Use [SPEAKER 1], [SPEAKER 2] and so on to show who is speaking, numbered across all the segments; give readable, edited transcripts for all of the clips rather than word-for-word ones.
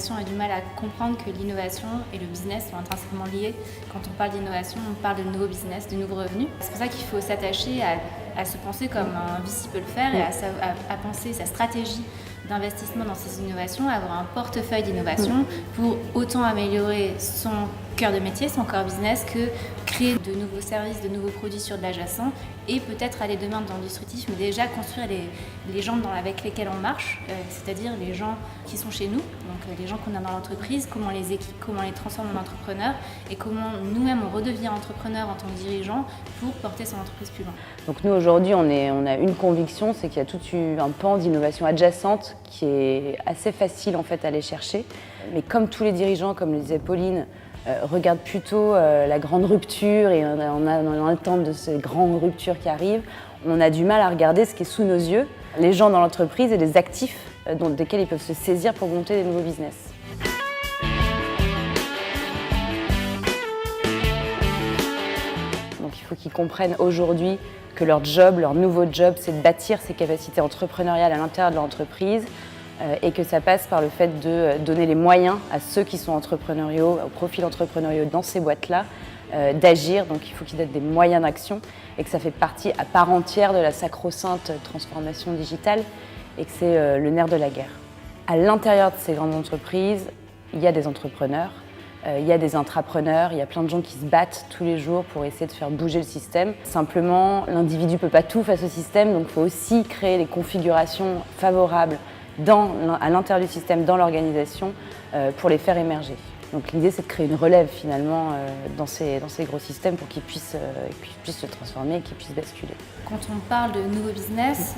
[SPEAKER 1] l'organisation a du mal à comprendre que l'innovation et le business sont intrinsèquement liés. Quand on parle d'innovation, on parle de nouveaux business, de nouveaux revenus. C'est pour ça qu'il faut s'attacher à se penser comme un VC peut le faire et à penser sa stratégie d'investissement dans ces innovations, avoir un portefeuille d'innovation pour autant améliorer son cœur de métier, son core business, que créer de nouveaux services, de nouveaux produits sur de l'adjacent et peut-être aller demain dans le disruptif, mais déjà construire les gens avec lesquels on marche, c'est-à-dire les gens qui sont chez nous, donc les gens qu'on a dans l'entreprise, comment on les équipe, comment on les transforme en entrepreneurs et comment nous-mêmes on redevient entrepreneur en tant que dirigeant pour porter son entreprise plus loin.
[SPEAKER 2] Donc nous aujourd'hui on a une conviction, c'est qu'il y a tout un pan d'innovation adjacente qui est assez facile en fait à aller chercher, mais comme tous les dirigeants, comme le disait Pauline, regarde plutôt la grande rupture et on a l'attente de ces grandes ruptures qui arrivent. On a du mal à regarder ce qui est sous nos yeux, les gens dans l'entreprise et les actifs desquels ils peuvent se saisir pour monter des nouveaux business. Donc il faut qu'ils comprennent aujourd'hui que leur job, leur nouveau job, c'est de bâtir ces capacités entrepreneuriales à l'intérieur de l'entreprise, et que ça passe par le fait de donner les moyens à ceux qui sont entrepreneuriaux, aux profils entrepreneuriaux dans ces boîtes-là, d'agir. Donc il faut qu'ils donnent des moyens d'action et que ça fait partie à part entière de la sacro-sainte transformation digitale et que c'est le nerf de la guerre. À l'intérieur de ces grandes entreprises, il y a des entrepreneurs, il y a des intrapreneurs, il y a plein de gens qui se battent tous les jours pour essayer de faire bouger le système. Simplement, l'individu ne peut pas tout face au système, donc il faut aussi créer les configurations favorables à l'intérieur du système, dans l'organisation, pour les faire émerger. Donc l'idée c'est de créer une relève finalement dans ces gros systèmes pour qu'ils puissent se transformer et qu'ils puissent basculer.
[SPEAKER 1] Quand on parle de nouveaux business,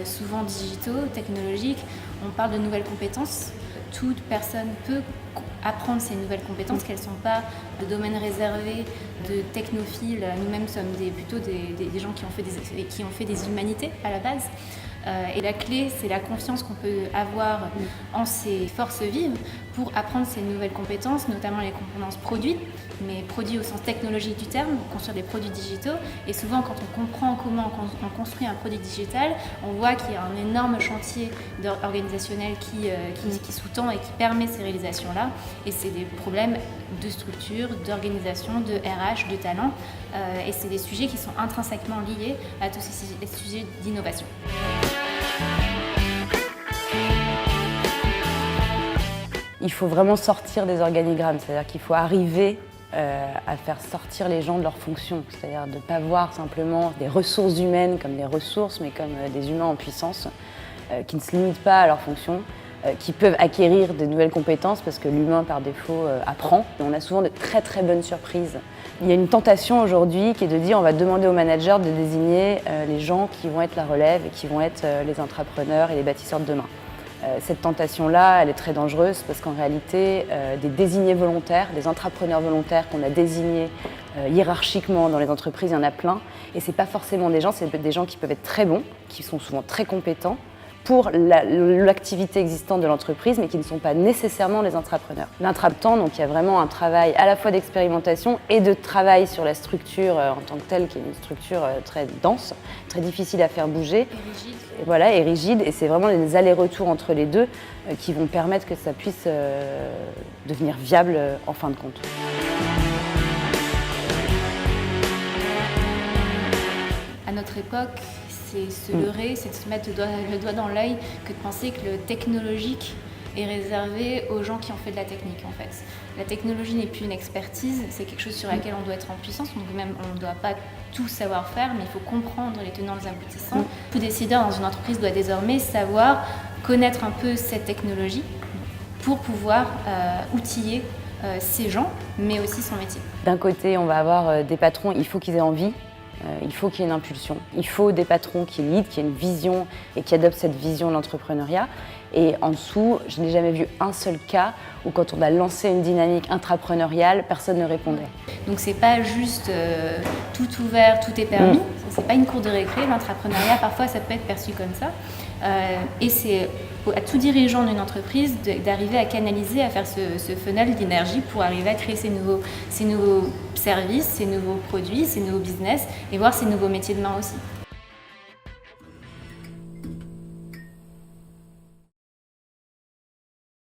[SPEAKER 1] souvent digitaux, technologiques, on parle de nouvelles compétences. Toute personne peut apprendre ces nouvelles compétences, qu'elles ne sont pas de domaine réservé, de technophiles. Nous-mêmes sommes plutôt des gens qui ont fait des humanités à la base. Et la clé, c'est la confiance qu'on peut avoir en ses forces vives pour apprendre ces nouvelles compétences, notamment les compétences produits, mais produits au sens technologique du terme, construire des produits digitaux. Et souvent, quand on comprend comment on construit un produit digital, on voit qu'il y a un énorme chantier organisationnel qui sous-tend et qui permet ces réalisations-là. Et c'est des problèmes de structure, d'organisation, de RH, de talent. Et c'est des sujets qui sont intrinsèquement liés à tous ces sujets d'innovation.
[SPEAKER 2] Il faut vraiment sortir des organigrammes, c'est-à-dire qu'il faut arriver à faire sortir les gens de leurs fonctions, c'est-à-dire de ne pas voir simplement des ressources humaines comme des ressources, mais comme des humains en puissance, qui ne se limitent pas à leurs fonctions, qui peuvent acquérir de nouvelles compétences parce que l'humain par défaut apprend. On a souvent de très très bonnes surprises. Il y a une tentation aujourd'hui qui est de dire on va demander aux managers de désigner les gens qui vont être la relève et qui vont être les entrepreneurs et les bâtisseurs de demain. Cette tentation-là, elle est très dangereuse parce qu'en réalité, des désignés volontaires, des entrepreneurs volontaires qu'on a désignés hiérarchiquement dans les entreprises, il y en a plein. Et ce n'est pas forcément des gens, c'est des gens qui peuvent être très bons, qui sont souvent très compétents pour l'activité existante de l'entreprise, mais qui ne sont pas nécessairement les intrapreneurs. L'intrapreneuriat, donc il y a vraiment un travail à la fois d'expérimentation et de travail sur la structure en tant que telle, qui est une structure très dense, très difficile à faire bouger.
[SPEAKER 1] Et rigide.
[SPEAKER 2] Et voilà, et rigide, et c'est vraiment les allers-retours entre les deux qui vont permettre que ça puisse devenir viable en fin de compte.
[SPEAKER 1] À notre époque, c'est se leurrer, c'est de se mettre le doigt dans l'œil que de penser que le technologique est réservé aux gens qui ont fait de la technique en fait. La technologie n'est plus une expertise, c'est quelque chose sur laquelle on doit être en puissance, donc même on ne doit pas tout savoir faire, mais il faut comprendre les tenants, les aboutissants. Tout décideur dans une entreprise doit désormais savoir connaître un peu cette technologie pour pouvoir outiller ses gens, mais aussi son métier.
[SPEAKER 2] D'un côté, on va avoir des patrons, il faut qu'ils aient envie. Il faut qu'il y ait une impulsion. Il faut des patrons qui lead, qui aient une vision et qui adoptent cette vision de l'entrepreneuriat. Et en dessous, je n'ai jamais vu un seul cas où quand on a lancé une dynamique intrapreneuriale, personne ne répondait.
[SPEAKER 1] Donc c'est pas juste tout ouvert, tout est permis. C'est pas une cour de récré. L'entrepreneuriat, parfois, ça peut être perçu comme ça. Et c'est à tout dirigeant d'une entreprise d'arriver à canaliser, à faire ce funnel d'énergie pour arriver à créer ces nouveaux services, ces nouveaux produits, ces nouveaux business et voir ces nouveaux métiers de demain aussi.